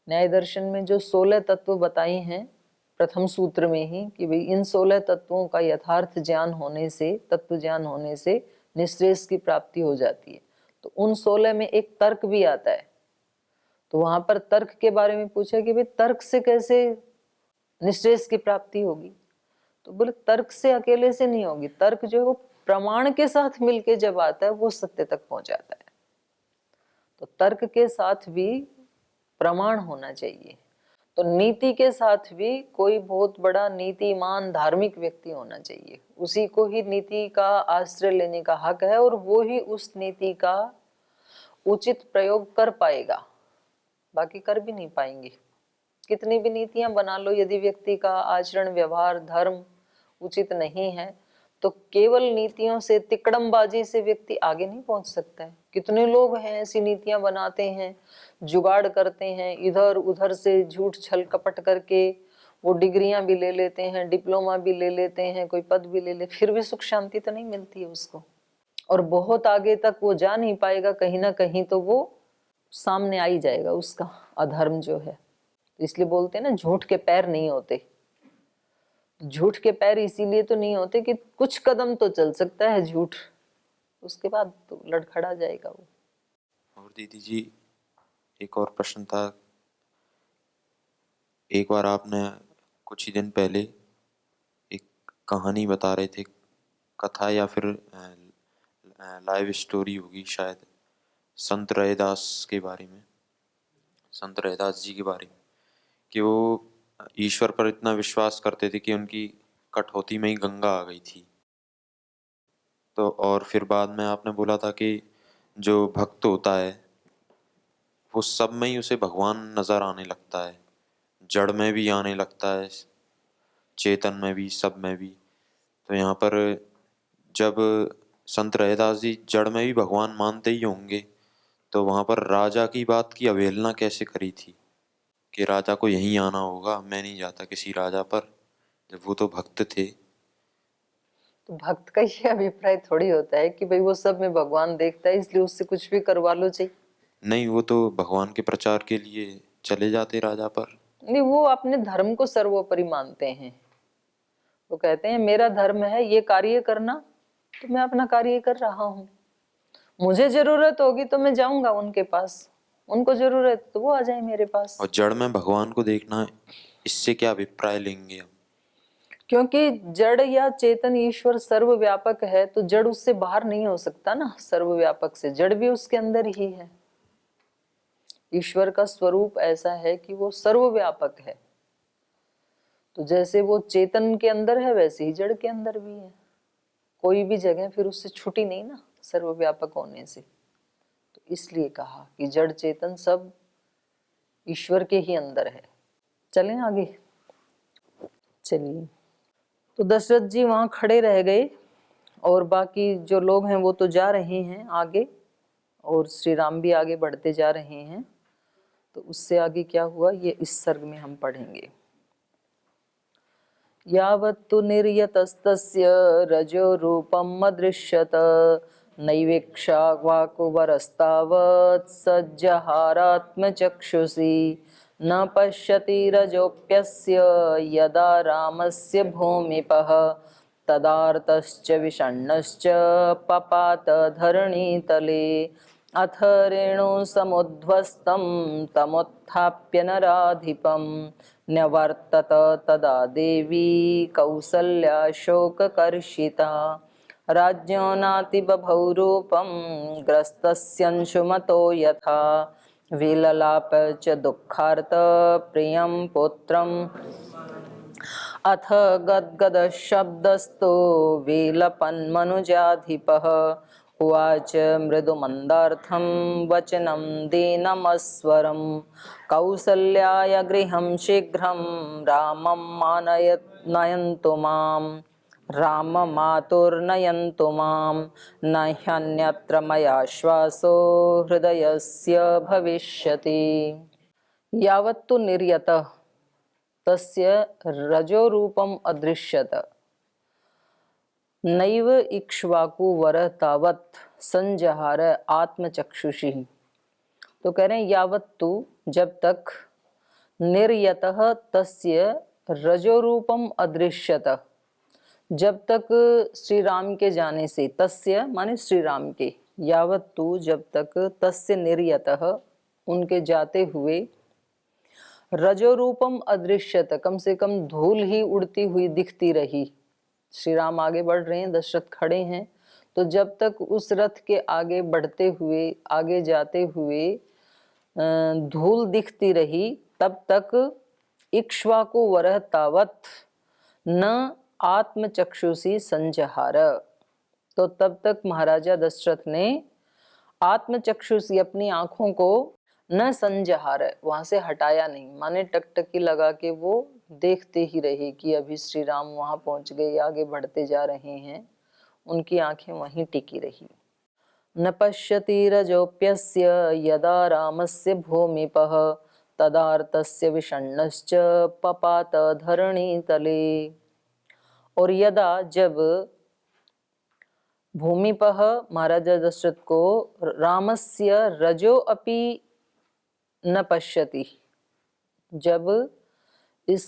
न्याय दर्शन में जो 16 तत्व बताए हैं प्रथम सूत्र में ही कि भाई इन 16 तत्वों का यथार्थ ज्ञान होने से, तत्व ज्ञान होने से निश्रेष की प्राप्ति हो जाती है। तो उन 16 में एक तर्क भी आता है। तो वहां पर तर्क के बारे में पूछा कि भाई तर्क से कैसे निश्रेष की प्राप्ति होगी। तो बोले तर्क से अकेले से नहीं होगी, तर्क जो है वो प्रमाण के साथ मिलके जब आता है वो सत्य तक पहुंच जाता है। तो तर्क के साथ भी प्रमाण होना चाहिए। तो नीति के साथ भी कोई बहुत बड़ा नीतिमान धार्मिक व्यक्ति होना चाहिए, उसी को ही नीति का आश्रय लेने का हक है और वो ही उस नीति का उचित प्रयोग कर पाएगा, बाकी कर भी नहीं पाएंगे। कितनी भी नीतियां बना लो, यदि व्यक्ति का आचरण व्यवहार धर्म उचित नहीं है तो केवल नीतियों से, तिकड़मबाजी से व्यक्ति आगे नहीं पहुंच सकता है। कितने लोग हैं ऐसी नीतियां बनाते हैं, जुगाड़ करते हैं, इधर उधर से झूठ छल कपट करके वो डिग्रियां भी ले लेते हैं, डिप्लोमा भी ले लेते हैं, कोई पद भी ले ले, फिर भी सुख शांति तो नहीं मिलती है उसको, और बहुत आगे तक वो जा नहीं पाएगा। कहीं ना कहीं तो वो सामने आ ही जाएगा उसका अधर्म जो है। तो इसलिए बोलते हैं ना, झूठ के पैर नहीं होते। झूठ के पैर इसीलिए तो नहीं होते कि कुछ कदम तो चल सकता है झूठ, उसके बाद तो लड़खड़ा जाएगा वो। और दीदी जी एक और प्रश्न था। एक बार आपने कुछ ही दिन पहले एक कहानी बता रहे थे, कथा या फिर लाइव स्टोरी होगी शायद, संत रैदास के बारे में, संत रैदास जी के बारे में, कि वो ईश्वर पर इतना विश्वास करते थे कि उनकी कठौती में ही गंगा आ गई थी। तो और फिर बाद में आपने बोला था कि जो भक्त होता है वो सब में ही उसे भगवान नजर आने लगता है, जड़ में भी आने लगता है, चेतन में भी, सब में भी। तो यहाँ पर जब संत रैदास जी जड़ में भी भगवान मानते ही होंगे, तो वहां पर राजा की बात की अवहेलना कैसे करी थी कि राजा को यहीं आना होगा, मैं नहीं जाता किसी राजा पर, जब वो तो भक्त थे। तो भक्त का ये अभिप्राय थोड़ी होता है कि भाई वो सब में भगवान देखता है इसलिए उससे कुछ भी करवा लो चाहिए। नहीं, वो तो भगवान के प्रचार के लिए चले जाते राजा पर। नहीं, वो अपने धर्म को सर्वोपरि मानते हैं। वो कहते हैं मेरा धर्म है ये कार्य करना, तो मैं अपना कार्य कर रहा हूँ। मुझे जरूरत होगी तो मैं जाऊंगा उनके पास, उनको जरूरत तो वो आ जाए मेरे पास। और जड़ में भगवान को देखना, इससे क्या अभिप्राय लेंगे हम? क्योंकि जड़ या चेतन ईश्वर सर्वव्यापक है, तो जड़ उससे बाहर नहीं हो सकता ना। सर्वव्यापक से जड़ भी उसके अंदर ही है। ईश्वर का स्वरूप ऐसा है कि वो सर्वव्यापक है। तो जैसे वो चेतन के अंदर है वैसे ही जड़ के अंदर भी है। कोई भी जगह फिर उससे छुटी नहीं ना सर्वव्यापक होने से। तो इसलिए कहा कि जड़ चेतन सब ईश्वर के ही अंदर है। चलें आगे। चलिए, तो दशरथ जी वहां खड़े रह गए और बाकी जो लोग हैं वो तो जा रहे हैं आगे, और श्री राम भी आगे बढ़ते जा रहे हैं। तो उससे आगे क्या हुआ ये इस सर्ग में हम पढ़ेंगे। यावत्तु निर्यतस्तस्य रजो रूपम् अदृश्यत नैवेक्षावाकुवरस्तावत् सज्जहारात्मचक्षुषी न पश्यति रजोऽप्यस्य यदा रामस्य भूमिपः तदार्तश्च विषण्णश्च पपात धरणीतले अथ रेणुसमुद्ध्वस्तं तमुत्थाप्य नराधिपं न्यवर्तत तदा देवी कौसल्या शोककर्षिता राज्ञो नातिबभौ रूपं ग्रस्तस्यंशुमतो यथा विललाप च दुःखार्त प्रियं पुत्रम् अथ गद्गदशब्दस्तो विलपन्मनुजाधिपः उवाच मृदुमन्दार्थं वचनं दीनमस्वरं कौसल्याय गृहं शीघ्रं रामं नयन्तु मां राममातुर्नयन्तु मां न ह्यन्यत्र मया श्वासो हृदयस्य भविष्यति। यावत्तु निर्यतः तस्य रजोरूपम् अदृश्यत नैव इक्ष्वाकुवरः तावत् संजहार आत्मचक्षुषी। तो कह रहे हैं यावत्तु जब तक निर्यतः तस्य रजोरूपम अदृश्यत। जब तक श्री राम के जाने से, तस्य माने श्री राम के, यावत तू जब तक, तस्य निर्यतः उनके जाते हुए, रजोरूपम अदृश्यत कम से कम धूल ही उड़ती हुई दिखती रही। श्री राम आगे बढ़ रहे हैं, दशरथ खड़े हैं, तो जब तक उस रथ के आगे बढ़ते हुए, आगे जाते हुए धूल दिखती रही, तब तक इक्ष्वाकु वरः तावत न आत्मचक्षुषी संजहार। तो तब तक महाराजा दशरथ ने आत्मचक्षुषी अपनी आंखों को न संजहार, वहां से हटाया नहीं, माने टकटकी लगा के वो देखते ही रहे कि अभी श्री राम वहां पहुंच गए, आगे बढ़ते जा रहे हैं। उनकी आंखें वहीं टिकी रही। न पश्यति रजोप्यस्य यदा रामस्य भूमिपः तदार्तस्य विषण्णश्च पपात धरणी तले। और यदा जब भूमिपः महाराजा दशरथ को रामस्य रजो अपि न पश्यति, जब इस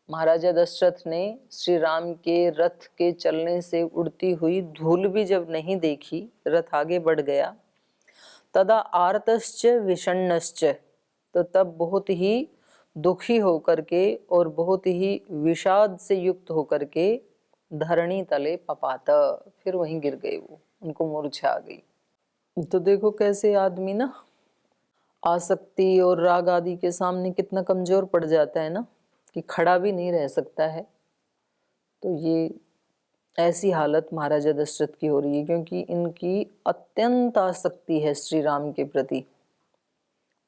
महाराजा दशरथ ने श्री राम के रथ के चलने से उड़ती हुई धूल भी जब नहीं देखी, रथ आगे बढ़ गया, तदा आर्तश्च विषण्णश्च, तो तब बहुत ही दुखी होकर के और बहुत ही विषाद से युक्त होकर के धरणी तले पपात, फिर वहीं गिर गए वो, उनको मूर्छा आ गई। तो देखो कैसे आदमी ना आसक्ति और राग आदि के सामने कितना कमजोर पड़ जाता है ना, कि खड़ा भी नहीं रह सकता है। तो ये ऐसी हालत महाराजा दशरथ की हो रही है, क्योंकि इनकी अत्यंत आसक्ति है श्री राम के प्रति,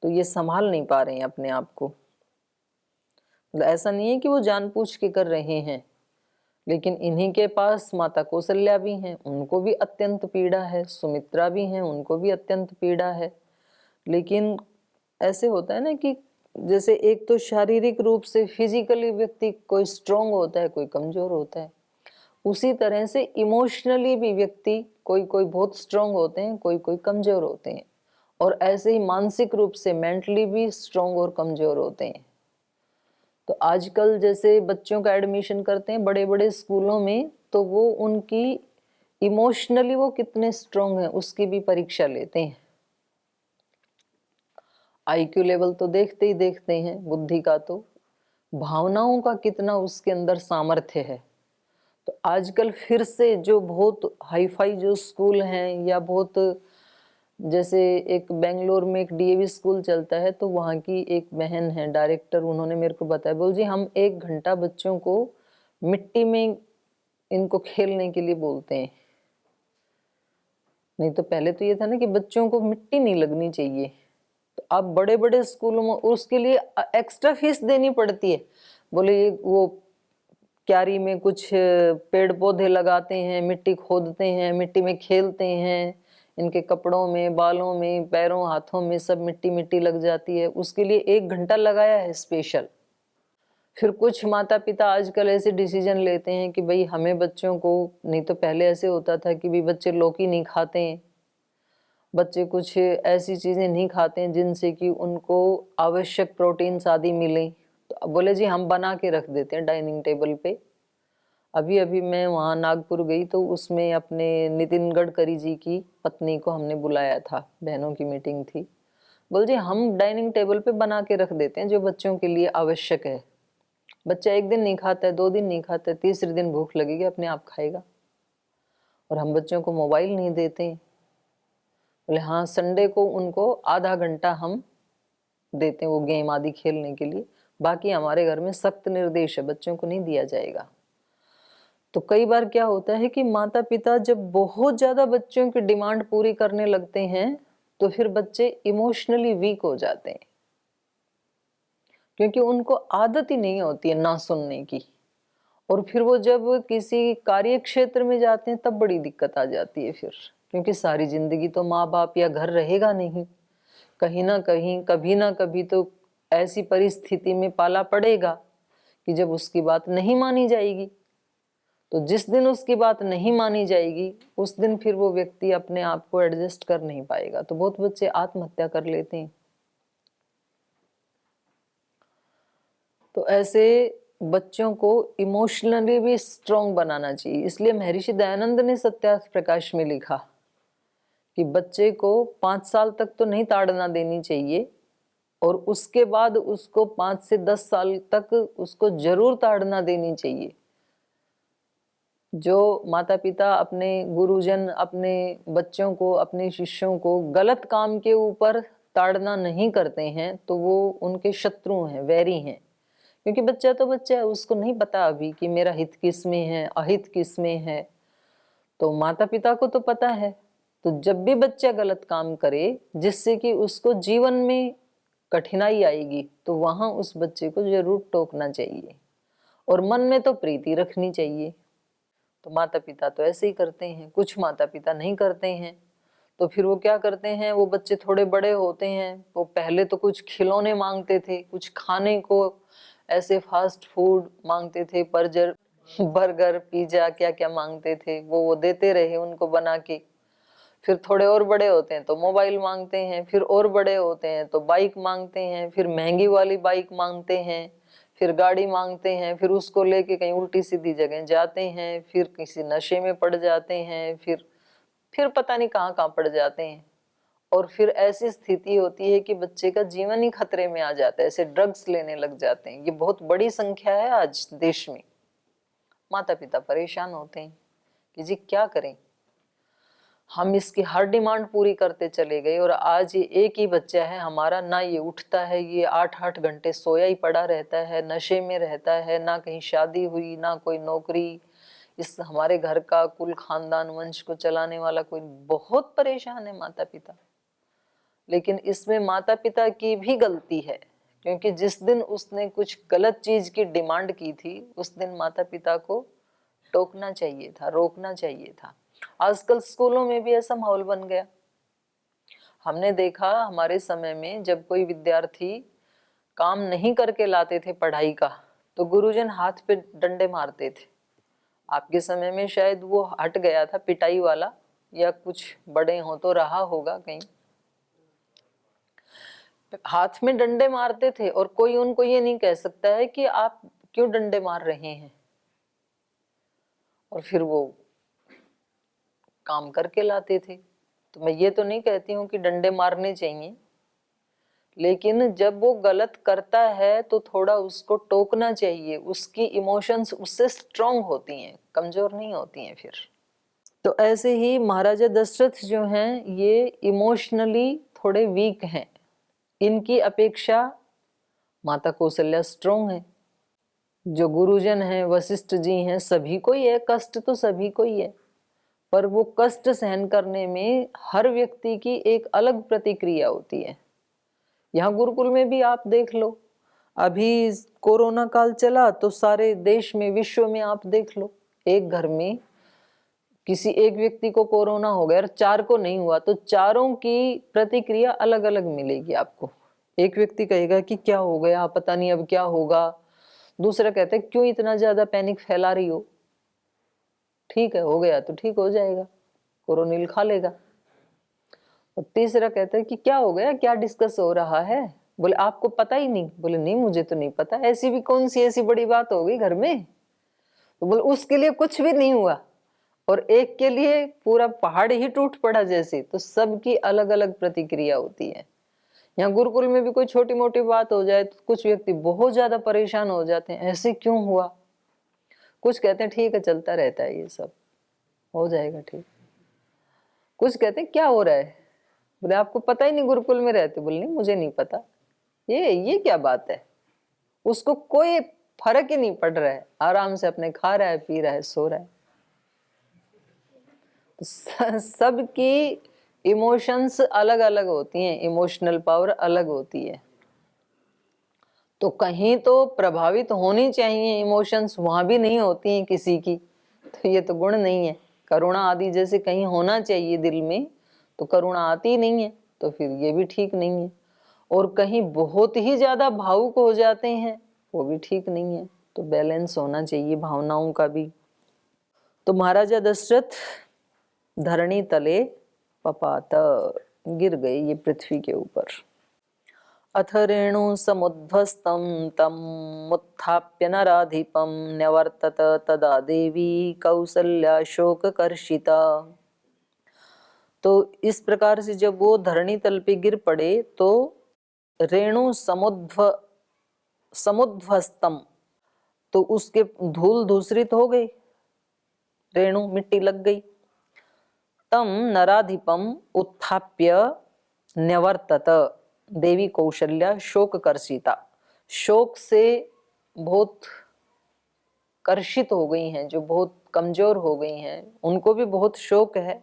तो ये संभाल नहीं पा रहे हैं अपने आप को। मतलब ऐसा नहीं है कि वो जानबूझ के कर रहे हैं, लेकिन इन्हीं के पास माता कौशल्या भी हैं, उनको भी अत्यंत पीड़ा है, सुमित्रा भी हैं, उनको भी अत्यंत पीड़ा है। लेकिन ऐसे होता है ना कि जैसे एक तो शारीरिक रूप से फिजिकली व्यक्ति कोई स्ट्रोंग होता है, कोई कमजोर होता है, उसी तरह से इमोशनली भी व्यक्ति कोई कोई बहुत स्ट्रोंग होते हैं, कोई कोई कमजोर होते हैं, और ऐसे ही मानसिक रूप से मेंटली भी स्ट्रोंग और कमजोर होते हैं। तो आजकल जैसे बच्चों का एडमिशन करते हैं बड़े बड़े स्कूलों में, तो वो उनकी इमोशनली वो कितने स्ट्रोंग हैं उसकी भी परीक्षा लेते हैं। आईक्यू लेवल तो देखते ही देखते हैं, बुद्धि का तो, भावनाओं का कितना उसके अंदर सामर्थ्य है। तो आजकल फिर से जो बहुत हाईफाई जो स्कूल हैं, या बहुत जैसे एक बेंगलोर में एक डीएवी स्कूल चलता है, तो वहाँ की एक बहन है डायरेक्टर, उन्होंने मेरे को बताया, बोल जी हम 1 घंटा बच्चों को मिट्टी में इनको खेलने के लिए बोलते हैं। नहीं तो पहले तो ये था ना कि बच्चों को मिट्टी नहीं लगनी चाहिए, तो अब बड़े बड़े स्कूलों में उसके लिए एक्स्ट्रा फीस देनी पड़ती है। बोले वो क्यारी में कुछ पेड़ पौधे लगाते हैं, मिट्टी खोदते हैं, मिट्टी में खेलते हैं, इनके कपड़ों में, बालों में, पैरों, हाथों में सब मिट्टी मिट्टी लग जाती है, उसके लिए 1 घंटा लगाया है स्पेशल। फिर कुछ माता पिता आजकल ऐसे डिसीजन लेते हैं कि भाई हमें बच्चों को, नहीं तो पहले ऐसे होता था कि भी बच्चे लौकी नहीं खाते हैं, बच्चे कुछ ऐसी चीजें नहीं खाते हैं जिनसे कि उनको आवश्यक प्रोटीन्स आदि मिले, तो अब बोले जी हम बना के रख देते हैं डाइनिंग टेबल पे। अभी अभी मैं वहाँ नागपुर गई, तो उसमें अपने नितिन गडकरी जी की पत्नी को हमने बुलाया था, बहनों की मीटिंग थी। बोल जी हम डाइनिंग टेबल पे बना के रख देते हैं जो बच्चों के लिए आवश्यक है। बच्चा 1 दिन नहीं खाता है, 2 दिन नहीं खाता है, तीसरे दिन भूख लगेगी, अपने आप खाएगा। और हम बच्चों को मोबाइल नहीं देते हैं। बोले हाँ संडे को उनको आधा घंटा हम देते हैं वो गेम आदि खेलने के लिए, बाकी हमारे घर में सख्त निर्देश है, बच्चों को नहीं दिया जाएगा। तो कई बार क्या होता है कि माता पिता जब बहुत ज्यादा बच्चों की डिमांड पूरी करने लगते हैं, तो फिर बच्चे इमोशनली वीक हो जाते हैं, क्योंकि उनको आदत ही नहीं होती है ना सुनने की। और फिर वो जब किसी कार्य क्षेत्र में जाते हैं तब बड़ी दिक्कत आ जाती है फिर, क्योंकि सारी जिंदगी तो माँ बाप या घर रहेगा नहीं, कहीं ना कहीं कभी ना कभी तो ऐसी परिस्थिति में पाला पड़ेगा कि जब उसकी बात नहीं मानी जाएगी। तो जिस दिन उसकी बात नहीं मानी जाएगी उस दिन फिर वो व्यक्ति अपने आप को एडजस्ट कर नहीं पाएगा, तो बहुत बच्चे आत्महत्या कर लेते हैं। तो ऐसे बच्चों को इमोशनली भी स्ट्रांग बनाना चाहिए। इसलिए महर्षि दयानंद ने सत्यार्थ प्रकाश में लिखा कि बच्चे को 5 साल तक तो नहीं ताड़ना देनी चाहिए, और उसके बाद उसको 5 से 10 साल तक उसको जरूर ताड़ना देनी चाहिए। जो माता पिता अपने गुरुजन अपने बच्चों को, अपने शिष्यों को गलत काम के ऊपर ताड़ना नहीं करते हैं तो वो उनके शत्रु हैं, वैरी हैं। क्योंकि बच्चा तो बच्चा है, उसको नहीं पता अभी कि मेरा हित किस में है, अहित किस में है। तो माता पिता को तो पता है। तो जब भी बच्चा गलत काम करे जिससे कि उसको जीवन में कठिनाई आएगी, तो वहां उस बच्चे को जरूर टोकना चाहिए और मन में तो प्रीति रखनी चाहिए। तो माता पिता तो ऐसे ही करते हैं। कुछ माता पिता नहीं करते हैं, तो फिर वो क्या करते हैं, वो बच्चे थोड़े बड़े होते हैं, वो पहले तो कुछ खिलौने मांगते थे, कुछ खाने को ऐसे फास्ट फूड मांगते थे, बर्गर पिज्जा क्या क्या मांगते थे, वो देते रहे उनको बना के। फिर थोड़े और बड़े होते हैं तो मोबाइल मांगते हैं, फिर और बड़े होते हैं तो बाइक मांगते हैं, फिर महंगी वाली बाइक मांगते हैं, फिर गाड़ी मांगते हैं, फिर उसको लेके कहीं उल्टी सीधी जगह जाते हैं, फिर किसी नशे में पड़ जाते हैं, फिर पता नहीं कहाँ कहाँ पड़ जाते हैं। और फिर ऐसी स्थिति होती है कि बच्चे का जीवन ही खतरे में आ जाता है, ऐसे ड्रग्स लेने लग जाते हैं। ये बहुत बड़ी संख्या है आज देश में। माता पिता परेशान होते हैं कि जी क्या करें, हम इसकी हर डिमांड पूरी करते चले गए और आज ये एक ही बच्चा है हमारा, ना ये उठता है, ये 8-8 घंटे सोया ही पड़ा रहता है, नशे में रहता है, ना कहीं शादी हुई ना कोई नौकरी। इस हमारे घर का कुल खानदान वंश को चलाने वाला कोई, बहुत परेशान है माता पिता। लेकिन इसमें माता पिता की भी गलती है, क्योंकि जिस दिन उसने कुछ गलत चीज की डिमांड की थी उस दिन माता पिता को टोकना चाहिए था, रोकना चाहिए था। आजकल स्कूलों में भी ऐसा माहौल बन गया। हमने देखा हमारे समय में जब कोई विद्यार्थी काम नहीं करके लाते थे पढ़ाई का, तो गुरुजन हाथ पे डंडे मारते थे। आपके समय में शायद वो हट गया था पिटाई वाला, या कुछ बड़े हो तो रहा होगा कहीं। हाथ में डंडे मारते थे और कोई उनको ये नहीं कह सकता है कि आप क्यों डंडे मार रहे हैं, और फिर वो काम करके लाते थे। तो मैं ये तो नहीं कहती हूँ कि डंडे मारने चाहिए, लेकिन जब वो गलत करता है तो थोड़ा उसको टोकना चाहिए। उसकी इमोशंस उससे स्ट्रांग होती हैं, कमजोर नहीं होती हैं फिर। तो ऐसे ही महाराजा दशरथ जो हैं ये इमोशनली थोड़े वीक हैं। इनकी अपेक्षा माता कौशल्या स्ट्रांग है। जो गुरुजन हैं, वशिष्ठ जी हैं, सभी को ही है कष्ट, तो सभी को ही है, पर वो कष्ट सहन करने में हर व्यक्ति की एक अलग प्रतिक्रिया होती है। यहाँ गुरुकुल में भी आप देख लो, अभी कोरोना काल चला तो सारे देश में, विश्व में आप देख लो, एक घर में किसी एक व्यक्ति को कोरोना हो गया और 4 को नहीं हुआ, तो चारों की प्रतिक्रिया अलग अलग मिलेगी आपको। एक व्यक्ति कहेगा कि क्या हो गया, पता नहीं अब क्या होगा। दूसरा कहता है क्यों इतना ज्यादा पैनिक फैला रही हो, ठीक है हो गया तो ठीक हो जाएगा, कोरोनिल खा लेगा। और तीसरा कहता है कि क्या हो गया, क्या डिस्कस हो रहा है। बोले आपको पता ही नहीं। बोले नहीं मुझे तो नहीं पता, ऐसी भी कौन सी ऐसी बड़ी बात हो गई घर में। तो बोले उसके लिए कुछ भी नहीं हुआ, और एक के लिए पूरा पहाड़ ही टूट पड़ा जैसे। तो सबकी अलग अलग प्रतिक्रिया होती है। यहाँ गुरुकुल में भी कोई छोटी मोटी बात हो जाए तो कुछ व्यक्ति बहुत ज्यादा परेशान हो जाते हैं, ऐसे क्यों हुआ। कुछ कहते हैं ठीक है चलता रहता है, ये सब हो जाएगा ठीक। कुछ कहते हैं क्या हो रहा है। बोले आपको पता ही नहीं, गुरुकुल में रहते। बोले नहीं मुझे नहीं पता। ये क्या बात है। उसको कोई फर्क ही नहीं पड़ रहा है, आराम से अपने खा रहा है, पी रहा है, सो रहा है। सबकी इमोशंस अलग अलग होती हैं, इमोशनल पावर अलग होती है। तो कहीं तो प्रभावित होनी चाहिए इमोशंस, वहां भी नहीं होती हैं किसी की, तो ये तो गुण नहीं है। करुणा आदि जैसे कहीं होना चाहिए दिल में, तो करुणा आती नहीं है, तो फिर ये भी ठीक नहीं है। और कहीं बहुत ही ज्यादा भावुक हो जाते हैं, वो भी ठीक नहीं है। तो बैलेंस होना चाहिए भावनाओं का भी। तो महाराजा दशरथ धरणी तले पपात गिर गए, ये पृथ्वी के ऊपर। अथ रेणु समुद्ध्वस्तं तम् उत्थाप्य नराधिपं न्यवर्तत तदा देवी कौसल्या शोककर्षिता। तो इस प्रकार से जब वो धरणी तल पे गिर पड़े तो रेणु समुद्ध्वस्तम, तो उसके धूल धूसरित हो गई, रेणु मिट्टी लग गई। तम नराधिपम उत्थाप्य न्यवर्तत देवी कौशल्या शोक कर्षिता, शोक से बहुत कर्षित हो गई हैं, जो बहुत कमजोर हो गई हैं, उनको भी बहुत शोक है।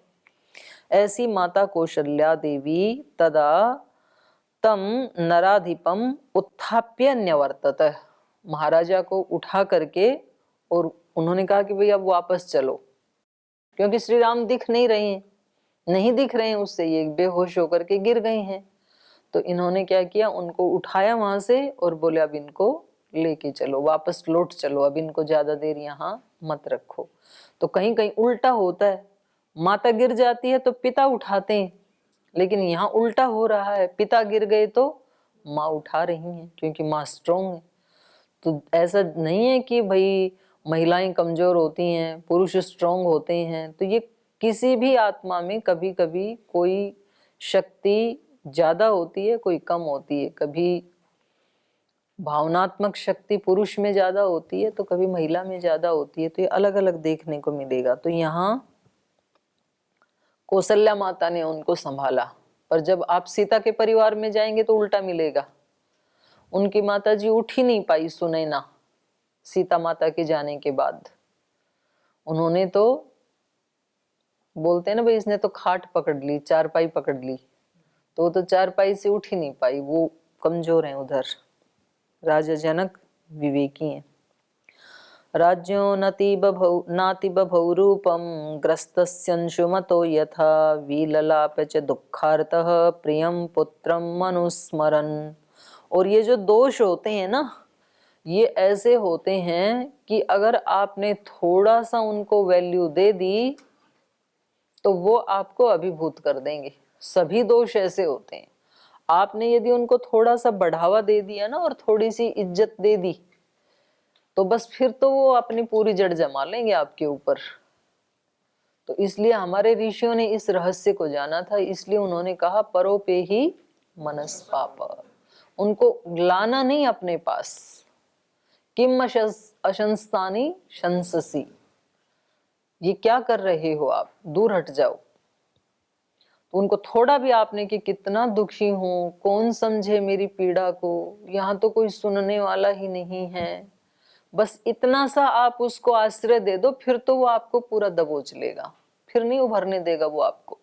ऐसी माता कौशल्या देवी तदा तम नराधिपम उत्थाप्य न्यवर्तत, महाराजा को उठा करके और उन्होंने कहा कि भाई अब वापस चलो, क्योंकि श्री राम दिख नहीं रहे हैं, नहीं दिख रहे हैं उससे, ये बेहोश होकर के गिर गए हैं। तो इन्होंने क्या किया, उनको उठाया वहां से और बोले अब इनको लेके चलो, वापस लौट चलो, अब इनको ज्यादा देर यहाँ मत रखो। तो कहीं कहीं उल्टा होता है, माता गिर जाती है तो पिता उठाते हैं, लेकिन यहाँ उल्टा हो रहा है, पिता गिर गए तो माँ उठा रही हैं, क्योंकि माँ स्ट्रोंग है। तो ऐसा नहीं है कि भाई महिलाएं कमजोर होती हैं, पुरुष स्ट्रोंग होते हैं। तो ये किसी भी आत्मा में कभी कभी कोई शक्ति ज्यादा होती है, कोई कम होती है। कभी भावनात्मक शक्ति पुरुष में ज्यादा होती है तो कभी महिला में ज्यादा होती है। तो ये अलग अलग देखने को मिलेगा। तो यहाँ कौशल्या माता ने उनको संभाला, पर जब आप सीता के परिवार में जाएंगे तो उल्टा मिलेगा। उनकी माता जी उठ ही नहीं पाई सुनैना, सीता माता के जाने के बाद। उन्होंने तो बोलते हैं ना भाई, इसने तो खाट पकड़ ली, चारपाई पकड़ ली, तो वो तो चारपाई से उठ ही नहीं पाई, वो कमजोर हैं। उधर राजा जनक विवेकी हैं। राज्यो नाति बभौ रूपम ग्रस्तस्यंशुमतो यथा विललाप च दुःखार्तः प्रियम पुत्रम मनुस्मरन्। और ये जो दोष होते हैं ना, ये ऐसे होते हैं कि अगर आपने थोड़ा सा उनको वैल्यू दे दी तो वो आपको अभिभूत कर देंगे। सभी दोष ऐसे होते हैं। आपने यदि उनको थोड़ा सा बढ़ावा दे दिया ना और थोड़ी सी इज्जत दे दी तो बस फिर तो वो अपनी पूरी जड़ जमा लेंगे आपके ऊपर। तो इसलिए हमारे ऋषियों ने इस रहस्य को जाना था, इसलिए उन्होंने कहा परोपे ही मनस पाप। उनको लाना नहीं अपने पास। किम अशंस्तानि शंससी, ये क्या कर रहे हो आप, दूर हट जाओ। तो उनको थोड़ा भी आपने कि कितना दुखी हूं, कौन समझे मेरी पीड़ा को, यहाँ तो कोई सुनने वाला ही नहीं है, बस इतना सा आप उसको आश्रय दे दो, फिर तो वो आपको पूरा दबोच लेगा, फिर नहीं उभरने देगा वो आपको।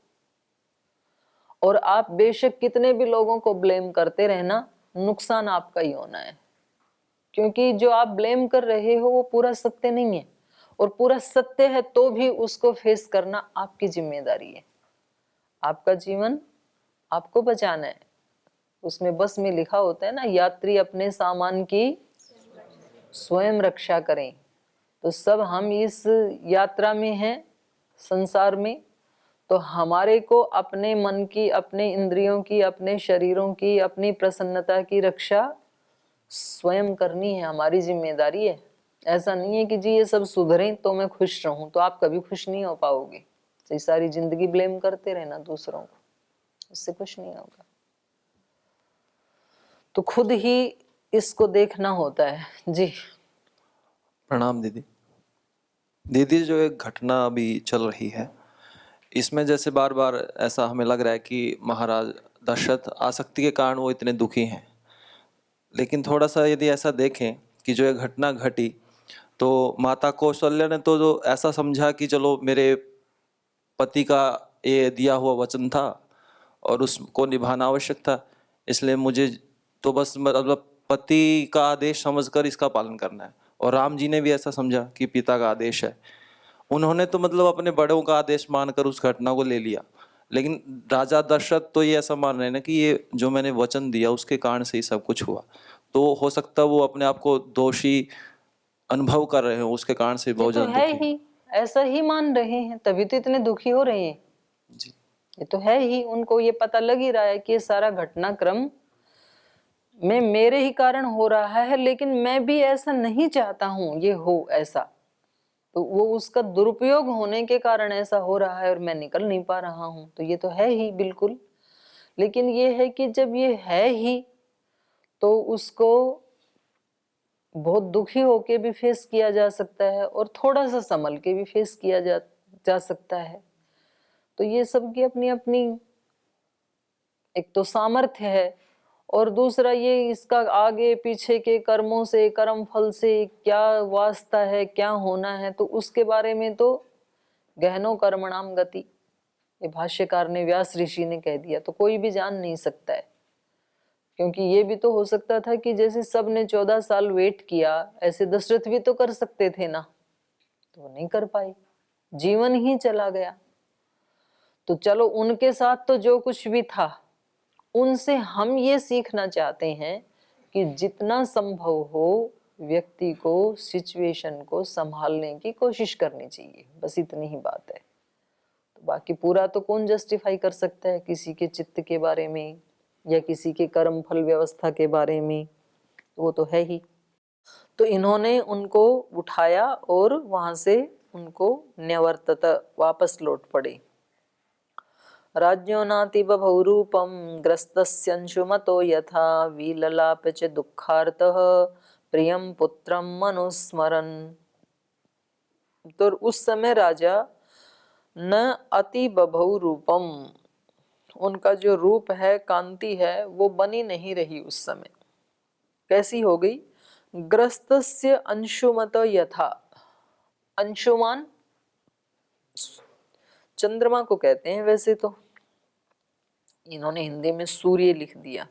और आप बेशक कितने भी लोगों को ब्लेम करते रहना, नुकसान आपका ही होना है, क्योंकि जो आप ब्लेम कर रहे हो वो पूरा सत्य नहीं है। और पूरा सत्य है तो भी उसको फेस करना आपकी जिम्मेदारी है। आपका जीवन आपको बचाना है। उसमें बस में लिखा होता है ना, यात्री अपने सामान की स्वयं रक्षा करें। तो सब हम इस यात्रा में हैं संसार में, तो हमारे को अपने मन की, अपने इंद्रियों की, अपने शरीरों की, अपनी प्रसन्नता की रक्षा स्वयं करनी है, हमारी जिम्मेदारी है। ऐसा नहीं है कि जी ये सब सुधरें तो मैं खुश रहूं, तो आप कभी खुश नहीं हो पाओगे। तो सारी जिंदगी ब्लेम करते रहना दूसरों को, उससे कुछ नहीं होगा। तो खुद ही इसको देखना होता है। जी प्रणाम दीदी। दीदी, जो एक घटना अभी चल रही है, इसमें जैसे बार बार ऐसा हमें लग रहा है कि महाराज दशरथ आसक्ति के कारण वो इतने दुखी हैं। लेकिन थोड़ा सा यदि ऐसा देखें कि जो ये घटना घटी, तो माता कौशल्या ने तो जो ऐसा समझा कि चलो मेरे पति का ये दिया हुआ वचन था और उसको निभाना आवश्यक था, इसलिए मुझे तो बस मतलब पति का आदेश समझकर इसका पालन करना है। और राम जी ने भी ऐसा समझा कि पिता का आदेश है, उन्होंने तो मतलब अपने बड़ों का आदेश मानकर उस घटना को ले लिया। लेकिन राजा दशरथ तो ये ऐसा मान रहे हैं ना कि ये जो मैंने वचन दिया उसके कारण से ही सब कुछ हुआ। तो हो सकता है वो अपने आप को दोषी अनुभव कर रहे हो, उसके कारण से बहुत तो ज्यादा है दुखी। ही, ऐसा ही मान रहे हैं, तभी तो इतने दुखी हो रहे हैं। जी। ये तो है ही, उनको ये पता लग ही रहा है कि ये सारा घटनाक्रम मैं मेरे ही कारण हो रहा है, लेकिन मैं भी ऐसा नहीं चाहता हूं ये हो ऐसा, तो वो उसका दुरुपयोग होने के कारण ऐसा हो रहा है और मैं निकल नहीं पा रहा हूं, तो ये तो है ही बिल्कुल। लेकिन ये है कि जब ये है ही तो उसको बहुत दुखी होके भी फेस किया जा सकता है और थोड़ा सा संभल के भी फेस किया जा सकता है। तो ये सबकी अपनी अपनी एक तो सामर्थ्य है, और दूसरा ये इसका आगे पीछे के कर्मों से, कर्म फल से क्या वास्ता है, क्या होना है, तो उसके बारे में तो गहनो कर्मणाम गति, ये भाष्यकार ने, व्यास ऋषि ने कह दिया, तो कोई भी जान नहीं सकता है। क्योंकि ये भी तो हो सकता था कि जैसे सब ने 14 साल वेट किया, ऐसे दशरथ भी तो कर सकते थे ना, तो वो नहीं कर पाए, जीवन ही चला गया। तो चलो उनके साथ तो जो कुछ भी था, उनसे हम ये सीखना चाहते हैं कि जितना संभव हो व्यक्ति को सिचुएशन को संभालने की कोशिश करनी चाहिए, बस इतनी ही बात है। तो बाकी पूरा तो कौन जस्टिफाई कर सकता है किसी के चित्त के बारे में या किसी के कर्म फल व्यवस्था के बारे में, वो तो है ही। तो इन्होंने उनको उठाया और वहां से उनको न्यवर्तत वापस लौट पड़े। राज्यो नाति बभौ रूपम ग्रस्तस्यंशुमतो यथा विललाप च दुःखार्तः प्रियम पुत्रम मनुस्मरन्। तो उस समय राजा न अति बभौ रूपम, उनका जो रूप है, कांति है, वो बनी नहीं रही उस समय। कैसी हो गई? ग्रस्तस्य अंशुमत यथा, अंशुमान चंद्रमा को कहते हैं वैसे तो, इन्होंने हिंदी में सूर्य लिख दिया।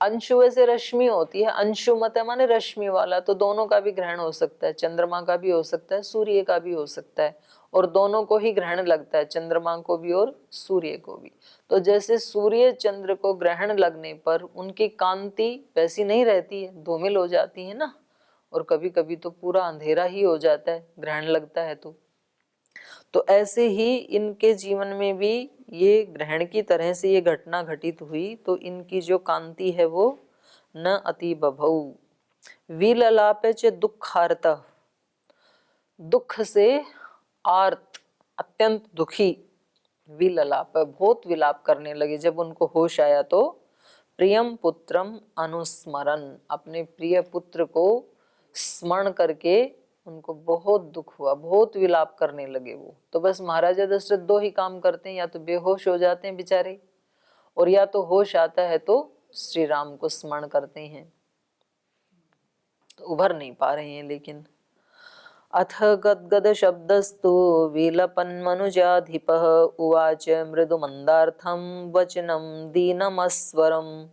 अंशु वैसे रश्मि होती है, अंशुमत माने रश्मि वाला, तो दोनों का भी ग्रहण हो सकता है, चंद्रमा का भी हो सकता है, सूर्य का भी हो सकता है, और दोनों को ही ग्रहण लगता है, चंद्रमा को भी और सूर्य को भी। तो जैसे सूर्य चंद्र को ग्रहण लगने पर उनकी कांति वैसी नहीं रहती है, धूमिल हो जाती है ना, और कभी कभी तो पूरा अंधेरा ही हो जाता है ग्रहण लगता है तो ऐसे ही इनके जीवन में भी ये ग्रहण की तरह से ये घटना घटित हुई। तो इनकी जो कांति है वो न अति बभौ, विललापे च दुःखार्त, दुख से आर्त, अत्यंत दुखी, विललाप बहुत विलाप करने लगे। जब उनको होश आया तो प्रियम पुत्रम अनुस्मरन, अपने प्रिय पुत्र को स्मरण करके उनको बहुत दुख हुआ, बहुत विलाप करने लगे वो। तो बस महाराजा दशरथ दो ही काम करते हैं, या तो बेहोश हो जाते हैं बेचारे, और या तो होश आता है तो श्री राम को स्मरण करते हैं। तो उभर नहीं पा रहे हैं। लेकिन अथ गद्गद शब्दस्तु विलपन् मनुजाधिपः उवाच मृदु मंदार्थम वचनम दीनमस्वरम।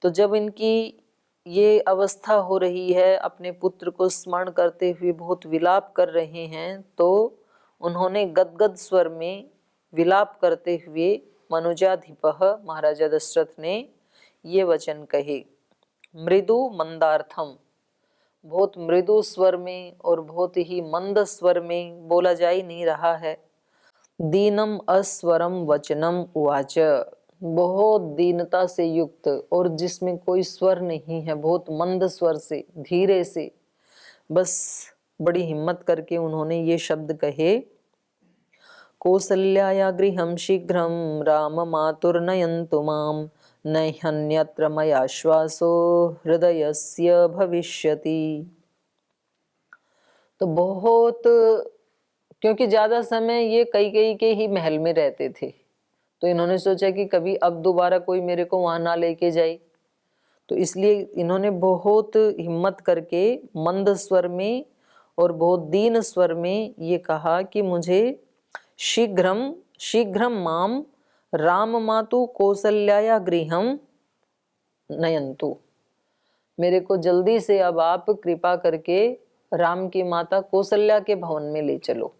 तो जब इनकी ये अवस्था हो रही है, अपने पुत्र को स्मरण करते हुए बहुत विलाप कर रहे हैं, तो उन्होंने गदगद स्वर में विलाप करते हुए मनुजाधिपः, महाराजा दशरथ ने ये वचन कहे। मृदु मंदार्थम, बहुत मृदु स्वर में और बहुत ही मंद स्वर में, बोला जा ही नहीं रहा है। दीनम अस्वरम वचनम उवाच, बहुत दीनता से युक्त और जिसमें कोई स्वर नहीं है, बहुत मंद स्वर से, धीरे से, बस बड़ी हिम्मत करके उन्होंने ये शब्द कहे। कौसल्याया गृहं शीघ्रं राम मातुर्नयन्तु मां न ह्यन्यत्र मया श्वासो हृदयस्य भविष्यति। तो बहुत, क्योंकि ज्यादा समय ये कई के ही महल में रहते थे, तो इन्होंने सोचा कि कभी अब दोबारा कोई मेरे को वहां ना लेके जाए, तो इसलिए इन्होंने बहुत हिम्मत करके मंद स्वर में और बहुत दीन स्वर में ये कहा कि मुझे शीघ्रम शीघ्रम माम राम मातु कौसल्याया गृहम नयंतु, मेरे को जल्दी से अब आप कृपा करके राम की माता कौसल्या के भवन में ले चलो।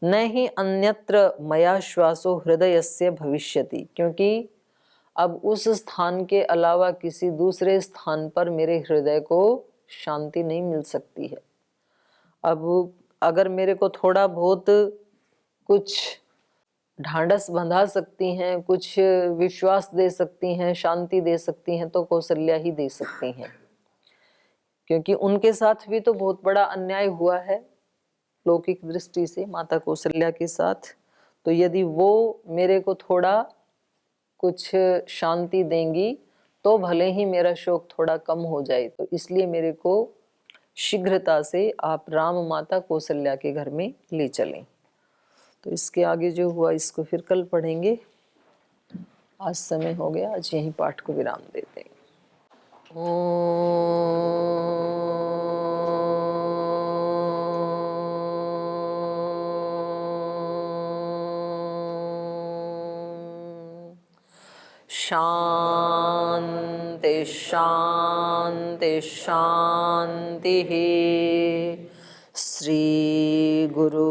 न ही अन्यत्र मया श्वासो हृदयस्य भविष्यति, क्योंकि अब उस स्थान के अलावा किसी दूसरे स्थान पर मेरे हृदय को शांति नहीं मिल सकती है। अब अगर मेरे को थोड़ा बहुत कुछ ढांढस बंधा सकती हैं, कुछ विश्वास दे सकती हैं, शांति दे सकती हैं, तो कौशल्या ही दे सकती हैं, क्योंकि उनके साथ भी तो बहुत बड़ा अन्याय हुआ है लौकिक दृष्टि से माता कौशल्या के साथ। तो यदि वो मेरे को थोड़ा कुछ शांति देंगी तो भले ही मेरा शोक थोड़ा कम हो जाए। तो इसलिए मेरे को शीघ्रता से आप राम माता कौशल्या के घर में ले चलें। तो इसके आगे जो हुआ इसको फिर कल पढ़ेंगे। आज समय हो गया, आज यहीं पाठ को विराम देते हैं। शांति शांति शांति। श्री गुरु